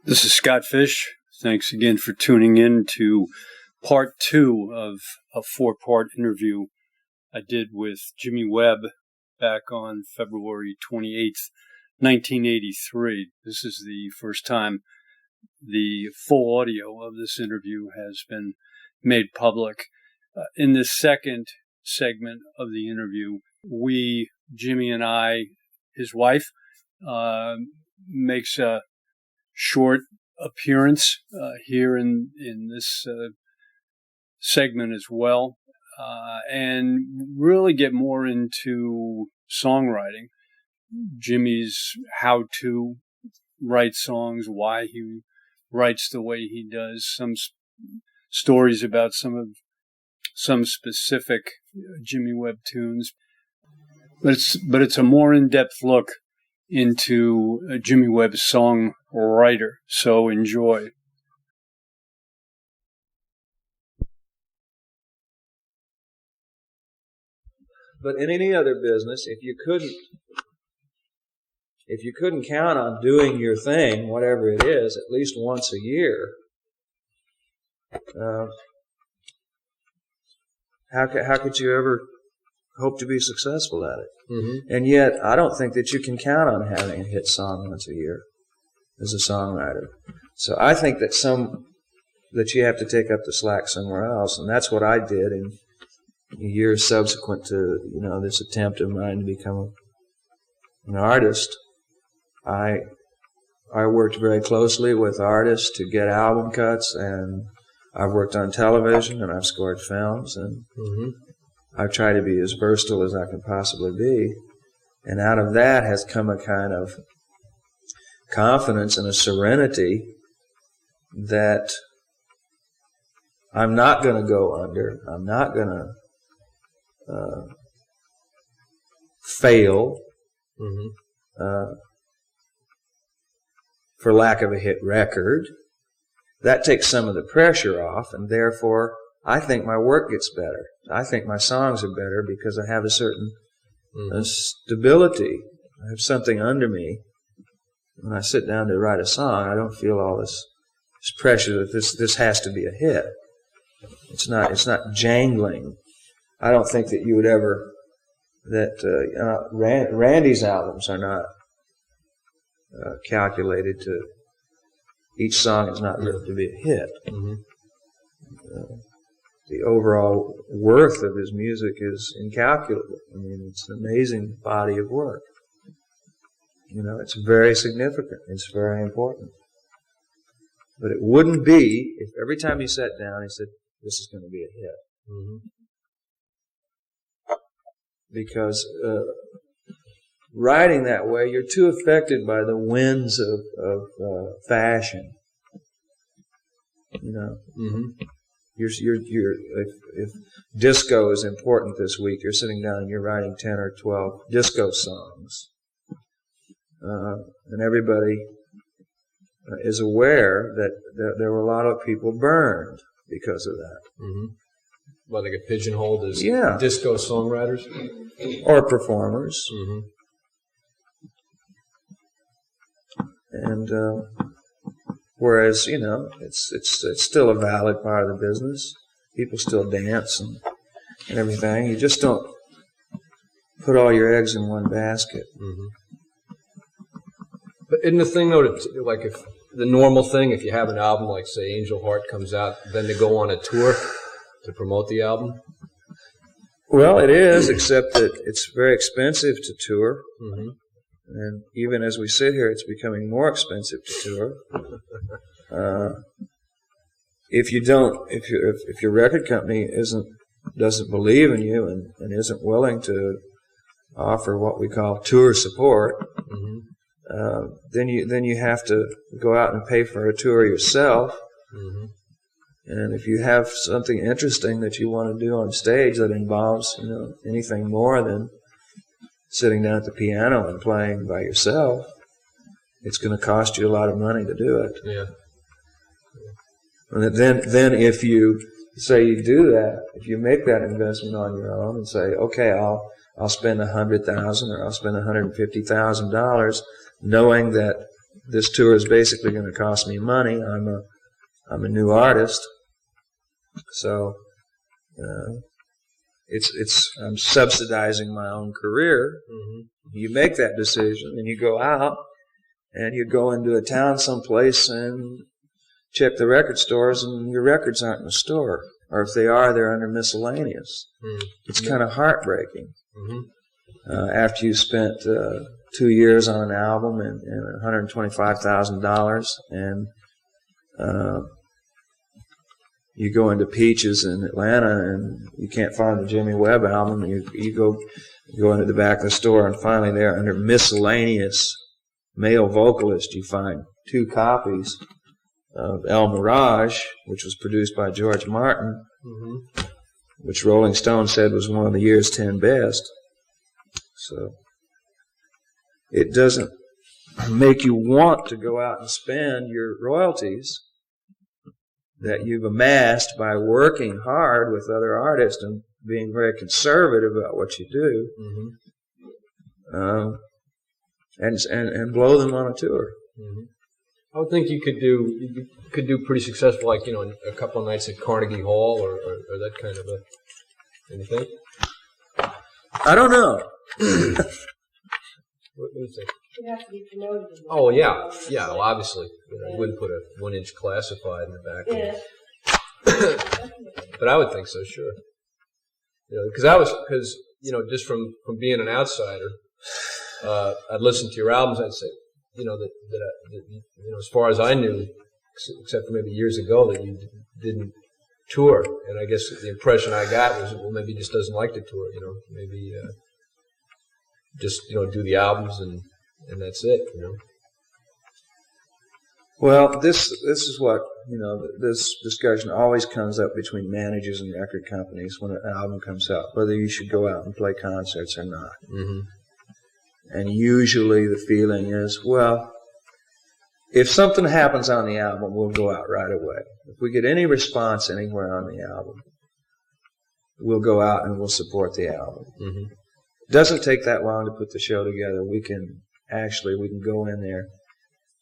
This is Scott Fish. Thanks again for tuning in to part 2 of a 4-part interview I did with Jimmy Webb back on February 28th, 1983. This is the first time the full audio of this interview has been made public. In this second segment of the interview, Jimmy and I, his wife, makes a short appearance here in this segment as well, and really get more into songwriting. Jimmy's how to write songs, why he writes the way he does, some stories about some specific Jimmy Webb tunes, but it's a more in-depth look into Jimmy Webb's songwriter. So enjoy. But in any other business, if you couldn't count on doing your thing, whatever it is, at least once a year, how could you ever hope to be successful at it? Mm-hmm. And yet, I don't think that you can count on having a hit song once a year as a songwriter. So I think that you have to take up the slack somewhere else, and that's what I did in years subsequent to this attempt of mine to become an artist. I worked very closely with artists to get album cuts, and I've worked on television, and I've scored films, and I've tried to be as versatile as I can possibly be. And out of that has come a kind of confidence and a serenity that I'm not going to go under. I'm not going to fail for lack of a hit record. That takes some of the pressure off, and therefore I think my work gets better. I think my songs are better because I have a certain stability. I have something under me. When I sit down to write a song, I don't feel all this pressure that this has to be a hit. It's not jangling. I don't think that you would ever Randy's albums are not calculated to. Each song is not written to be a hit. The overall worth of his music is incalculable. I mean, it's an amazing body of work. It's very significant. It's very important. But it wouldn't be if every time he sat down he said, "This is going to be a hit." Because writing that way, you're too affected by the winds of fashion. If disco is important this week, you're sitting down and you're writing 10 or 12 disco songs, and everybody is aware that there were a lot of people burned because of that. Well, they get pigeonholed as disco songwriters or performers. And whereas it's still a valid part of the business. People still dance and everything. You just don't put all your eggs in one basket. But isn't the thing though, like if the normal thing, if you have an album like say Angel Heart comes out, then to go on a tour to promote the album? Well, it is, except that it's very expensive to tour. And even as we sit here, it's becoming more expensive to tour. If your record company doesn't believe in you and isn't willing to offer what we call tour support, then you have to go out and pay for a tour yourself. And if you have something interesting that you want to do on stage that involves anything more than sitting down at the piano and playing by yourself, it's going to cost you a lot of money to do it. And then if you say you do that, if you make that investment on your own and say, okay, I'll spend $100,000 or I'll spend $150,000, knowing that this tour is basically going to cost me money. I'm a new artist, so I'm subsidizing my own career. You make that decision, and you go out, and you go into a town someplace and check the record stores, and your records aren't in the store, or if they are, they're under miscellaneous. It's kind of heartbreaking. After you spent 2 years on an album and $125,000, and you go into Peaches in Atlanta and you can't find the Jimmy Webb album. You go into the back of the store, and finally there under miscellaneous male vocalist you find 2 copies of El Mirage, which was produced by George Martin, which Rolling Stone said was one of the year's 10 best. So it doesn't make you want to go out and spend your royalties that you've amassed by working hard with other artists and being very conservative about what you do, and blow them on a tour. I would think you could do pretty successful, like, you know, a couple of nights at Carnegie Hall or that kind of a anything. I don't know. What do you think? It has to be promoted. Oh yeah. Well, obviously, you know, you wouldn't put a 1-inch classified in the back. Yeah. But I would think so, sure. You know, because you know, just from being an outsider, I'd listen to your albums. I'd say, you know, that you know, as far as I knew, except for maybe years ago, that you didn't tour. And I guess the impression I got was, well, maybe he just doesn't like to tour. You know, maybe just, you know, do the albums and that's it. You know. Well, this is what, you know, this discussion always comes up between managers and record companies when an album comes out, whether you should go out and play concerts or not. And usually the feeling is, well, if something happens on the album, we'll go out right away. If we get any response anywhere on the album, we'll go out and we'll support the album. It doesn't take that long to put the show together. We can go in there,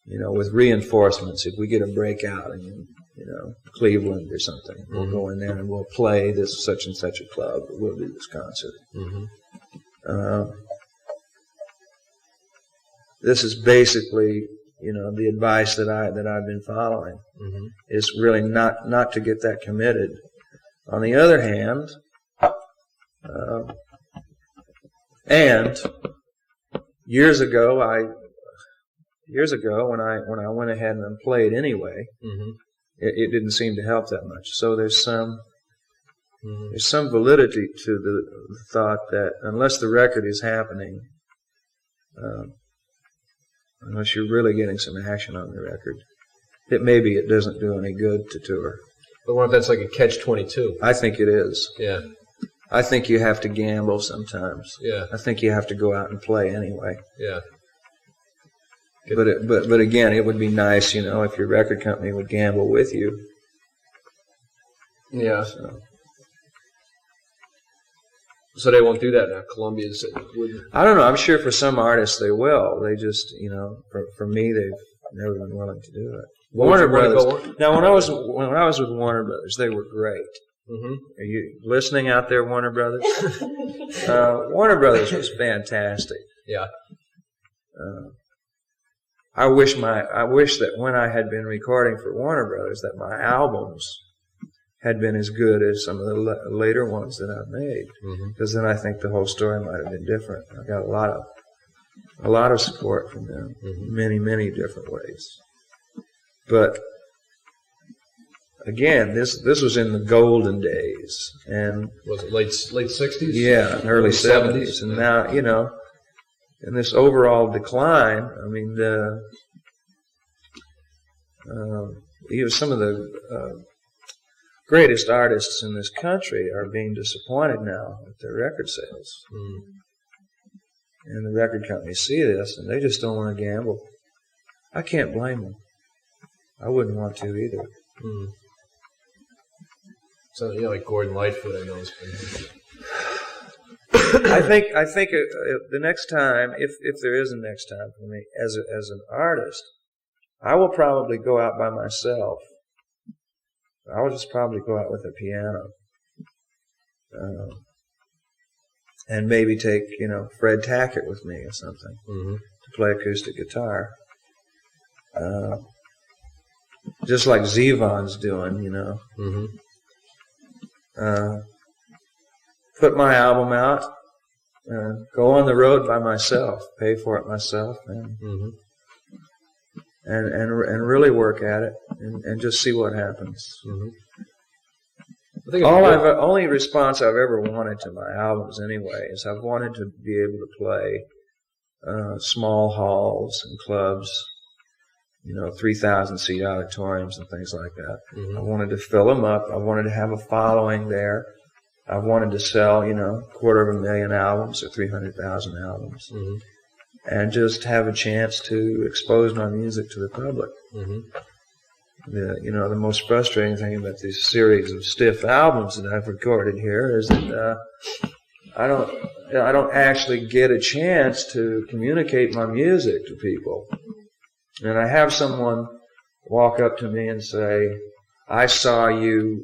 you know, with reinforcements. If we get a breakout in, you know, Cleveland or something, we'll go in there and we'll play this such and such a club. We'll do this concert. This is basically, you know, the advice that I've been following. Is really not to get that committed. On the other hand, and years ago when I went ahead and played anyway, it didn't seem to help that much. So there's some validity to the thought that unless the record is happening, unless you're really getting some action on the record, it doesn't do any good to tour. But what if that's like a catch-22? I think it is. Yeah. I think you have to gamble sometimes. Yeah. I think you have to go out and play anyway. Yeah. But again, it would be nice, you know, if your record company would gamble with you. Yeah. So they won't do that now. Columbia's wouldn't. I don't know. I'm sure for some artists they will. They just, you know, for me, they've never been willing to do it. Warner Brothers. Now, when I was with Warner Brothers, they were great. Are you listening out there, Warner Brothers? Warner Brothers was fantastic. Yeah. I wish that when I had been recording for Warner Brothers, that my albums had been as good as some of the later ones that I've made, because then I think the whole story might have been different. I got a lot of support from them, many different ways. But again, this was in the golden days, and was it late 60s? Yeah, early 70s, and now, you know, in this overall decline, I mean, some of the greatest artists in this country are being disappointed now with their record sales. And the record companies see this, and they just don't want to gamble. I can't blame them. I wouldn't want to either. So, you know, like Gordon Lightfoot, I know has been. I think the next time, if there is a next time for me as an artist, I will probably go out by myself. I will just probably go out with a piano. And maybe take, Fred Tackett with me or something to play acoustic guitar. Just like Zevon's doing, Put my album out, go on the road by myself, pay for it myself, and really work at it and just see what happens. Only response I've ever wanted to my albums anyway is I've wanted to be able to play small halls and clubs, 3,000 seat auditoriums and things like that. I wanted to fill them up. I wanted to have a following there. I wanted to sell, 250,000 albums or 300,000 albums, and just have a chance to expose my music to the public. The most frustrating thing about this series of stiff albums that I've recorded here is that I don't actually get a chance to communicate my music to people. And I have someone walk up to me and say, "I saw you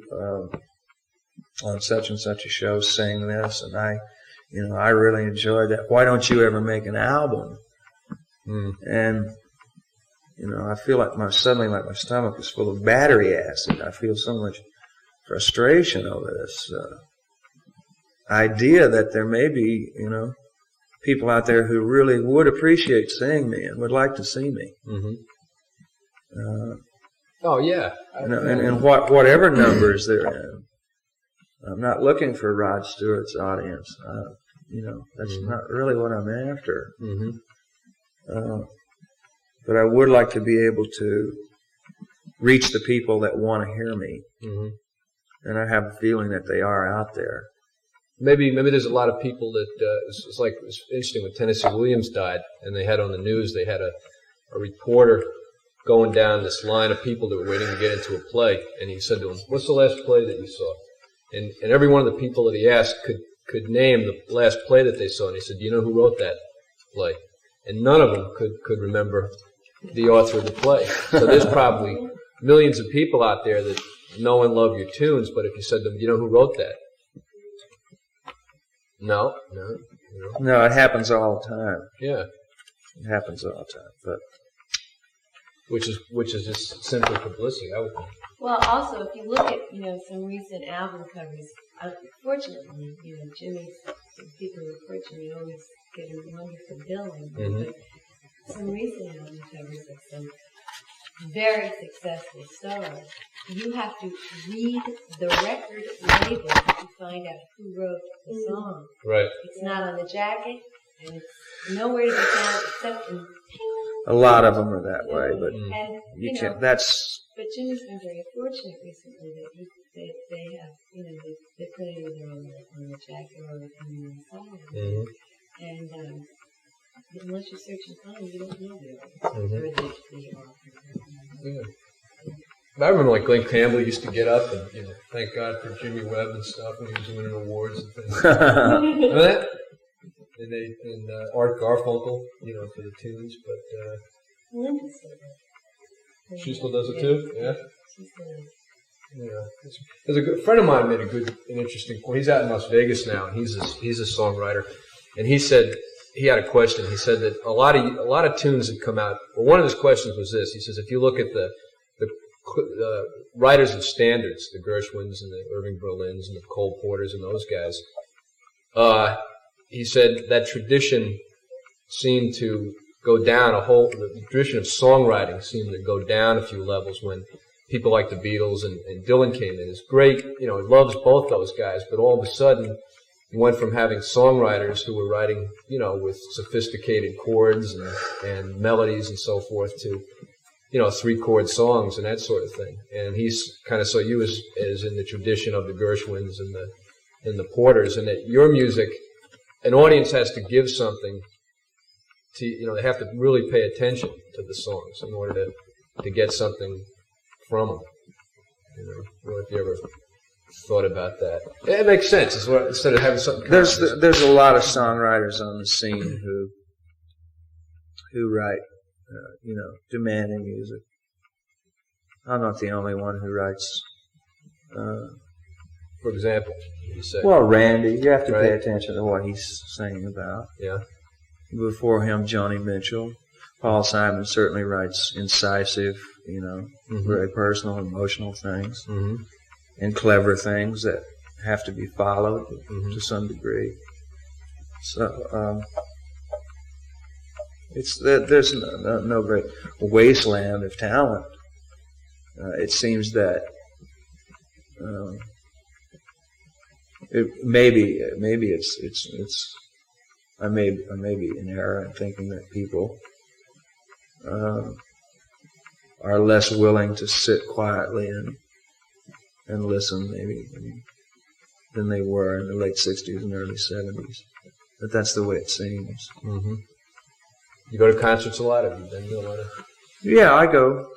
on such and such a show sing this, and I really enjoyed that. Why don't you ever make an album?" And I feel like my stomach is full of battery acid. I feel so much frustration over this idea that there may be, people out there who really would appreciate seeing me and would like to see me. Oh yeah, and whatever numbers they're in. I'm not looking for Rod Stewart's audience. That's not really what I'm after. But I would like to be able to reach the people that want to hear me. And I have a feeling that they are out there. Maybe there's a lot of people that, it's interesting when Tennessee Williams died, and they had on the news, they had a reporter going down this line of people that were waiting to get into a play, and he said to them, "What's the last play that you saw?" And every one of the people that he asked could name the last play that they saw, and he said, "Do you know who wrote that play?" And none of them could remember the author of the play. So there's probably millions of people out there that know and love your tunes, but if you said to them, "Do you know who wrote that?" No. No, it happens all the time. Yeah. It happens all the time, but which is just simply publicity, I would think. Well, also, if you look at, some recent album covers, unfortunately, Jimmy's, people who are fortunate always get a wonderful billing, but some recent album covers of some very successful stars, you have to read the record label to find out who wrote the song. Right. It's not on the jacket, and it's nowhere to be found except in a lot of them are that way, but and, you can't. That's. But Jimmy's been very fortunate recently that they have, they put it either on the jacket or in the song. And unless you search and find, you don't know the author. I remember like Glenn Campbell used to get up and thank God for Jimmy Webb and stuff when he was winning awards and things. Remember that? And Art Garfunkel, for the tunes, but Linda still does. She still does it too. Yeah. She still does. Yeah. There's a good friend of mine made an interesting point. He's out in Las Vegas now, and he's a songwriter, and he said he had a question. He said that a lot of tunes that come out. Well, one of his questions was this. He says if you look at the writers of standards, the Gershwins and the Irving Berlins and the Cole Porters and those guys, he said that tradition seemed to go down the tradition of songwriting seemed to go down a few levels when people like the Beatles and Dylan came in. It's great, he loves both those guys, but all of a sudden he went from having songwriters who were writing, with sophisticated chords and melodies and so forth to, 3-chord songs and that sort of thing. And he's kind of saw you as in the tradition of the Gershwins and the Porters, and that your music, an audience has to give something to, they have to really pay attention to the songs in order to get something from them. I don't know if you ever thought about that. It makes sense. Instead of having something. There's a lot of songwriters on the scene who write demanding music. I'm not the only one who writes. For example, you say. Well, Randy, you have to pay Right. attention to what he's singing about. Yeah. Before him, Joni Mitchell. Paul Simon certainly writes incisive, very personal, emotional things, and clever things that have to be followed to some degree. So there's no great wasteland of talent. It seems that maybe I may be in error in thinking that people are less willing to sit quietly and listen maybe than they were in the late 60s and early 70s. But that's the way it seems. Mm-hmm. You go to concerts a lot? Have you been to a lot of? Yeah, I go.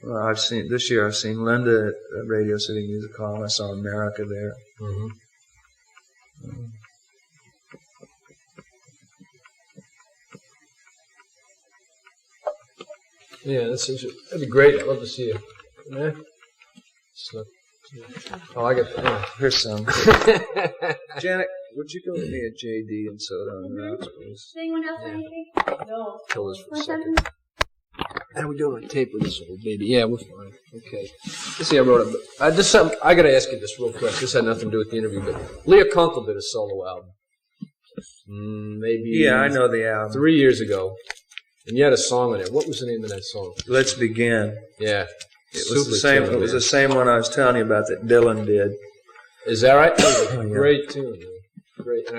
Well, this year I've seen Linda at Radio City Music Hall. I saw America there. Mm-hmm. Yeah, that'd be great. I'd love to see you. Yeah. Oh, I got. Here's some. Janet, would you go with me at JD and Soda on the Rocks, please? Does anyone else have anything? No. Kill this for a second. How are we doing on tape with this old baby? Yeah, we're fine. Okay. Let's see, I wrote it. I got to ask you this real quick. This had nothing to do with the interview, but Leah Kunkel did a solo album. Maybe. Yeah, I know the album. 3 years ago. And you had a song on it. What was the name of that song? Let's Begin. Yeah. It was the same. It was the same one I was telling you about that Dylan did. Is that right? That was a great tune. Man. Great. And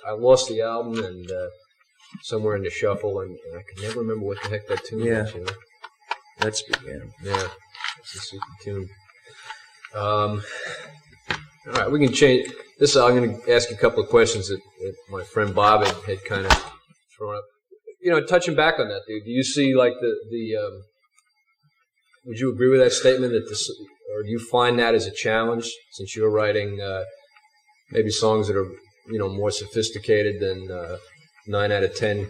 I lost the album and somewhere in the shuffle, and I could never remember what the heck that tune was. Let's Begin. Yeah. It's a super tune. All right, we can change this. I'm going to ask you a couple of questions that my friend Bob had kind of thrown up. Touching back on that, dude, do you see like the would you agree with that statement that or do you find that as a challenge since you're writing maybe songs that are more sophisticated than 9 out of 10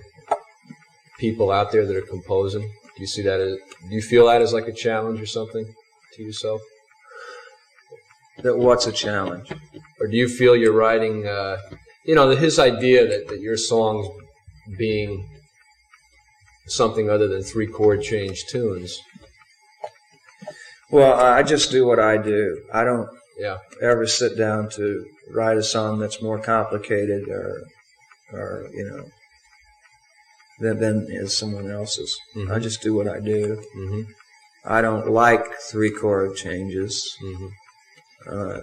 people out there that are composing? Do you see that do you feel that as like a challenge or something to yourself? That what's a challenge? Or do you feel you're writing his idea that your songs being something other than 3-chord change tunes? Well, I just do what I do. I don't ever sit down to write a song that's more complicated or than is someone else's. Mm-hmm. I just do what I do. Mm-hmm. I don't like 3-chord changes. Mm-hmm.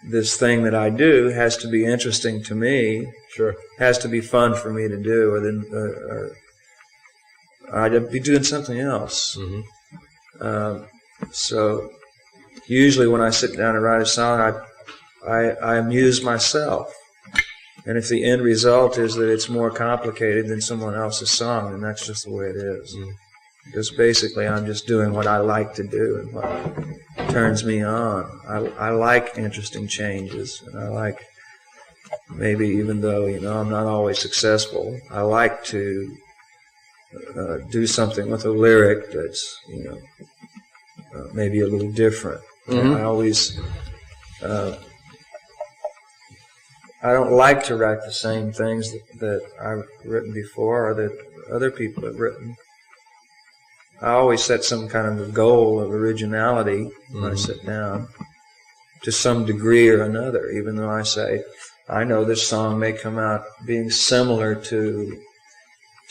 This thing that I do has to be interesting to me. Sure. Has to be fun for me to do, or I'd be doing something else. Mm-hmm. So usually when I sit down and write a song, I amuse myself. And if the end result is that it's more complicated than someone else's song, then that's just the way it is. Mm-hmm. Because basically I'm just doing what I like to do and what turns me on. I like interesting changes, and I like, maybe even though I'm not always successful, I like to do something with a lyric that's maybe a little different. Mm-hmm. I always I don't like to write the same things that I've written before or that other people have written. I always set some kind of a goal of originality when I sit down to some degree or another, even though I say, I know this song may come out being similar to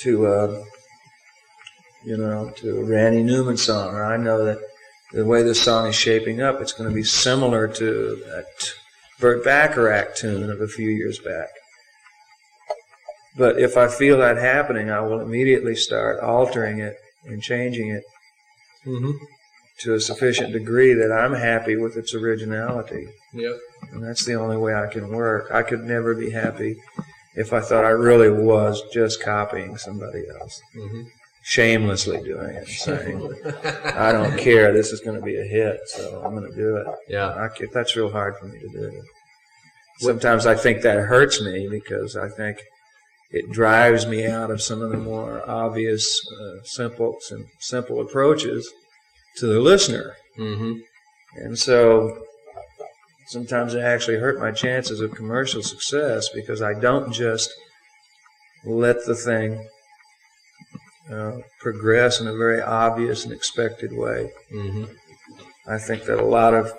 a Randy Newman song, or I know that the way this song is shaping up, it's going to be similar to that Burt Bacharach tune of a few years back. But if I feel that happening, I will immediately start altering it and changing it to a sufficient degree that I'm happy with its originality. Yep. And that's the only way I can work. I could never be happy if I thought I really was just copying somebody else. Mm-hmm. Shamelessly doing it, saying, I don't care, this is going to be a hit, so I'm going to do it. Yeah. That's real hard for me to do. Sometimes I think that hurts me because I think it drives me out of some of the more obvious, simple approaches to the listener. Mm-hmm. And so sometimes I actually hurt my chances of commercial success because I don't just let the thing progress in a very obvious and expected way. Mm-hmm. I think that a lot of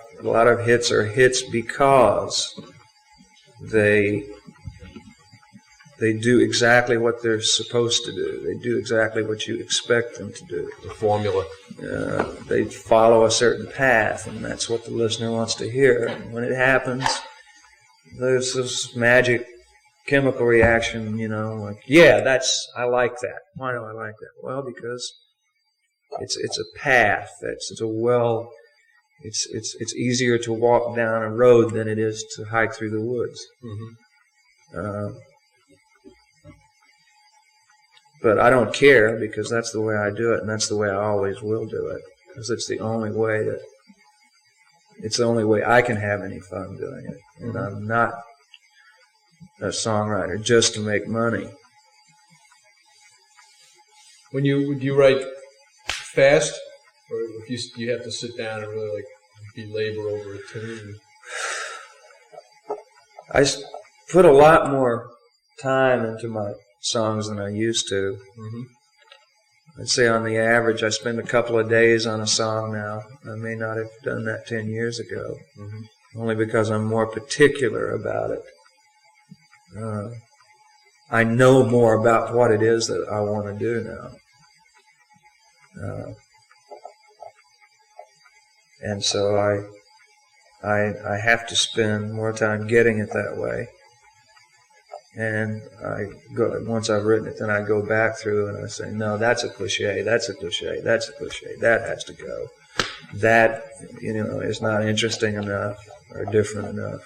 hits are hits because they do exactly what they're supposed to do. They do exactly what you expect them to do. The formula. They follow a certain path, and that's what the listener wants to hear. And when it happens, there's this magic chemical reaction, like, yeah, I like that. Why do I like that? Well, because it's a path. It's easier to walk down a road than it is to hike through the woods. Mm-hmm. But I don't care because that's the way I do it, and that's the way I always will do it. Because it's the only way I can have any fun doing it. And I'm not a songwriter just to make money. Would you write fast, or if you have to sit down and really belabor over a tune? I put a lot more time into my songs than I used to. Mm-hmm. I'd say on the average I spend a couple of days on a song now. I may not have done that 10 years ago, only because I'm more particular about it. I know more about what it is that I want to do now. And so I have to spend more time getting it that way. And once I've written it, then I go back through and I say, no, that's a cliche, that's a cliche, that's a cliche, that has to go. That, is not interesting enough or different enough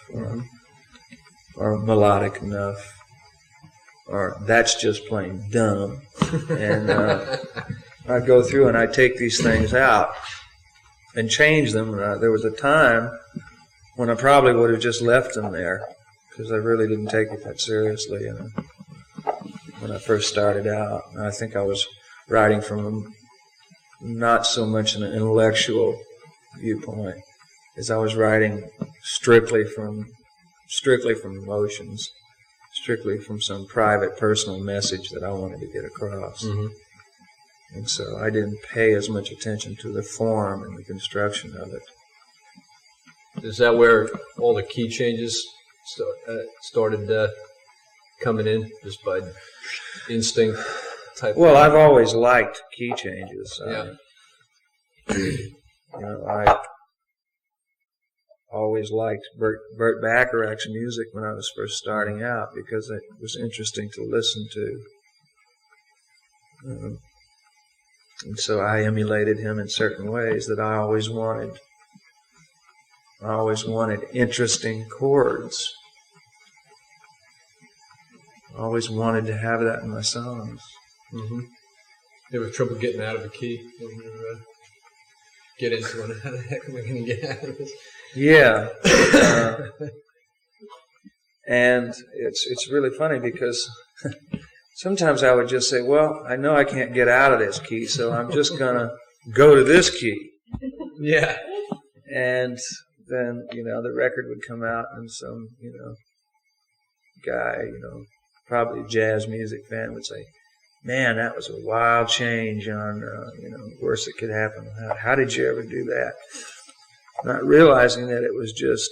or melodic enough, or that's just plain dumb. And I go through and I take these things out and change them. There was a time when I probably would have just left them there, because I really didn't take it that seriously when I first started out. And I think I was writing from not so much an intellectual viewpoint as I was writing strictly from emotions, strictly from some private, personal message that I wanted to get across. Mm-hmm. And so I didn't pay as much attention to the form and the construction of it. Is that where all the key changes started coming in, just by instinct type? Well, I've always liked key changes. I always liked Burt Bacharach's music when I was first starting out because it was interesting to listen to. And so I emulated him in certain ways that I always wanted. I always wanted interesting chords. I always wanted to have that in my songs. Mm-hmm. You have trouble getting out of a key when you get into it. How the heck am I going to get out of this? Yeah. And it's really funny because sometimes I would just say, well, I know I can't get out of this key, so I'm just going to go to this key. Yeah. And then, the record would come out and some, guy, probably a jazz music fan would say, man, that was a wild change on, worst that could happen. How did you ever do that? Not realizing that it was just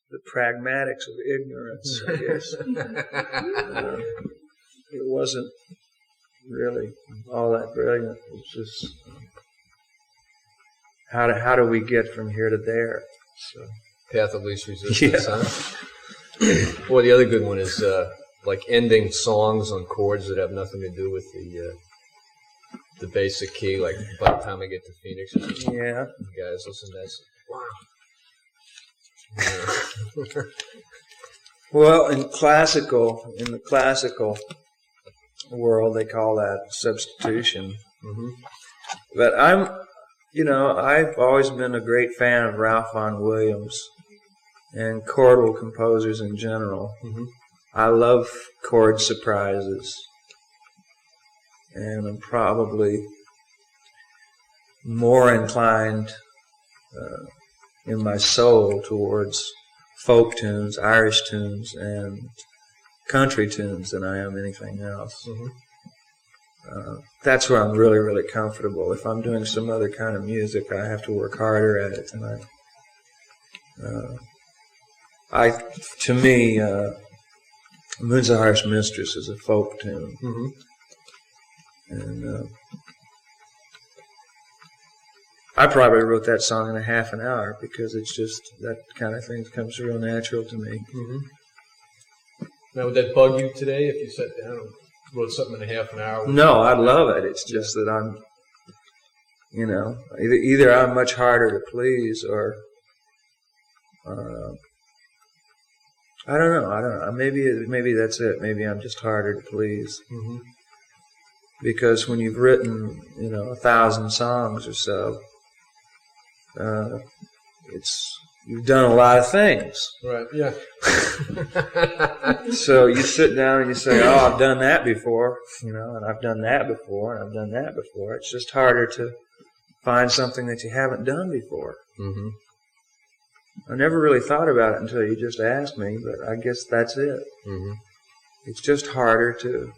the pragmatics of ignorance, I guess. It wasn't really all that brilliant. It was just how do we get from here to there? So. Path of least resistance, huh? Well, the other good one is like ending songs on chords that have nothing to do with the basic key. Like by the time I get to Phoenix, yeah, guys, listen to this. Wow. Well, in the classical world, they call that substitution. Mm-hmm. But I've always been a great fan of Ralph Vaughan Williams. and chordal composers in general. Mm-hmm. I love chord surprises, and I'm probably more inclined in my soul towards folk tunes, Irish tunes, and country tunes than I am anything else. Mm-hmm. That's where I'm really, really comfortable. If I'm doing some other kind of music, I have to work harder at it. And to me, Moon's a Harsh Mistress is a folk tune. Mm-hmm. And I probably wrote that song in a half an hour because it's just that kind of thing comes real natural to me. Mm-hmm. Now, would that bug you today if you sat down and wrote something in a half an hour? No, I love it. It's just that I'm, either I'm much harder to please or I don't know. Maybe that's it. Maybe I'm just harder to please. Mm-hmm. Because when you've written, 1,000 songs or so, you've done a lot of things. Right, yeah. So you sit down and you say, oh, I've done that before, and I've done that before, and I've done that before. It's just harder to find something that you haven't done before. Mm-hmm. I never really thought about it until you just asked me, but I guess that's it. Mm-hmm. It's just harder to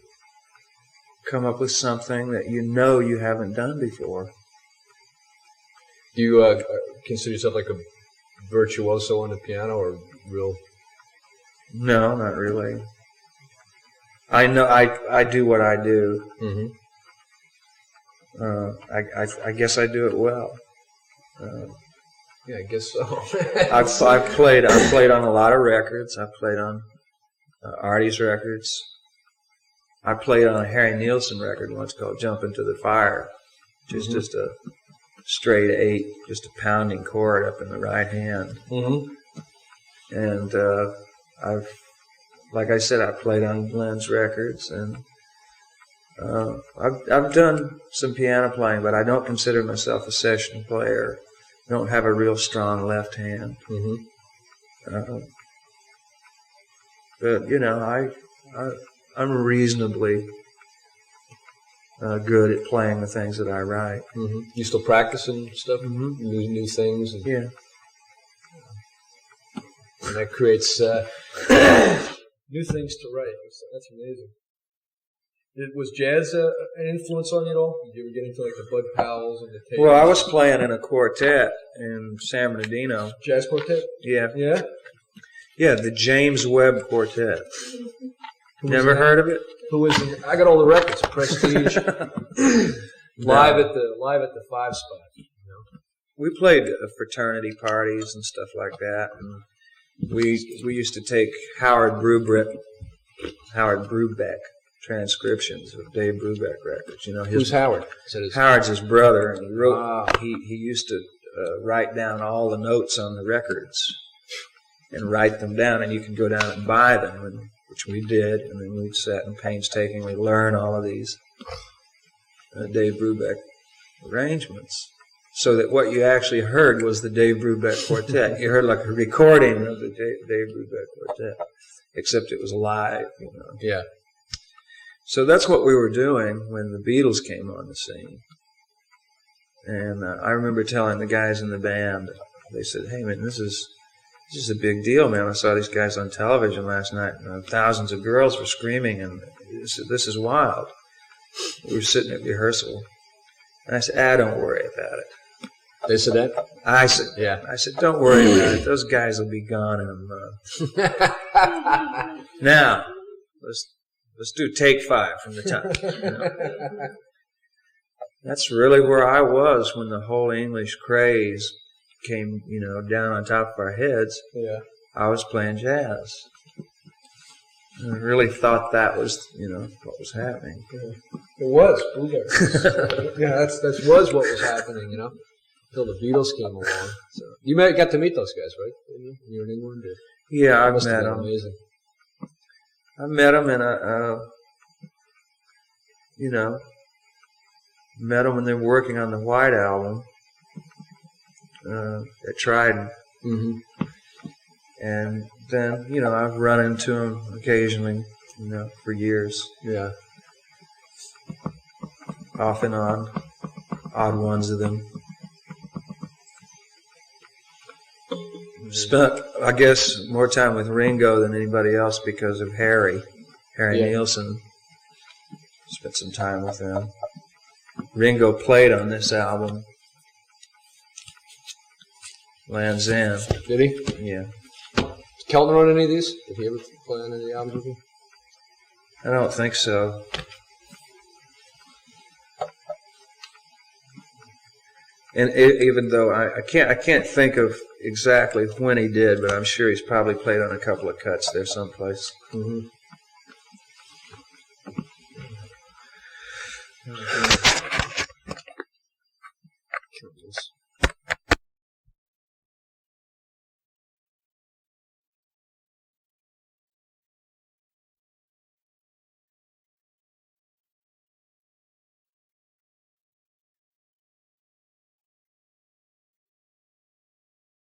come up with something that you haven't done before. Do you consider yourself like a virtuoso on the piano, or real? No, not really. I know I do what I do. Mm-hmm. I guess I do it well. Yeah, I guess so. I've played on a lot of records. I've played on Artie's records. I played on a Harry Nilsson record once called "Jump Into the Fire," which is just a straight 8, just a pounding chord up in the right hand. Mm-hmm. And like I said, I played on Glenn's records, and I've done some piano playing, but I don't consider myself a session player. I don't have a real strong left hand. Mm-hmm. But I'm reasonably good at playing the things that I write. Mm-hmm. You still practicing stuff? Mm-hmm. New things? And, yeah. And that creates new things to write. That's amazing. Was jazz an influence on you at all? Did you ever get into like the Bud Powells and the Taylors? Well, I was playing in a quartet in San Bernardino. Jazz quartet? Yeah. Yeah? Yeah, the James Webb Quartet. Never heard of it? Who was it? I got all the records. Prestige. live at the 5 Spot. We played fraternity parties and stuff like that, and we used to take Howard Brubeck transcriptions of Dave Brubeck records. Who's Howard? Howard's his brother, and he wrote. He used to write down all the notes on the records and write them down, and you could go down and buy them, which we did, and then we'd sat and painstakingly learn all of these Dave Brubeck arrangements, so that what you actually heard was the Dave Brubeck Quartet. You heard like a recording of the Dave Brubeck Quartet, except it was live. Yeah. So that's what we were doing when the Beatles came on the scene. And I remember telling the guys in the band, they said, "Hey man, this is a big deal, man. I saw these guys on television last night. Thousands of girls were screaming, and this is wild." We were sitting at rehearsal, and I said, don't worry about it." They said that? I said, yeah. I said, "Don't worry about it. Those guys will be gone in a month." Now, let's do take 5 from the top. That's really where I was when the whole English craze came, down on top of our heads. Yeah. I was playing jazz. And I really thought that was, what was happening. Yeah. It was. Yeah, that was what was happening, until the Beatles came along. So you got to meet those guys, right? You were in England? Yeah, I've met them. Amazing. I met them, and met them when they were working on the White Album at Trident. Mm-hmm. And then, I've run into him occasionally, for years. Yeah. Off and on. Odd ones of them. Spent, I guess, more time with Ringo than anybody else because of Harry Nilsson. Spent some time with him. Ringo played on this album, Land's End. Did he? Yeah. Did Keltner on any of these? Did he ever play on any of the albums with you? I don't think so. And even though I can't think of exactly when he did, but I'm sure he's probably played on a couple of cuts there someplace. Mm-hmm.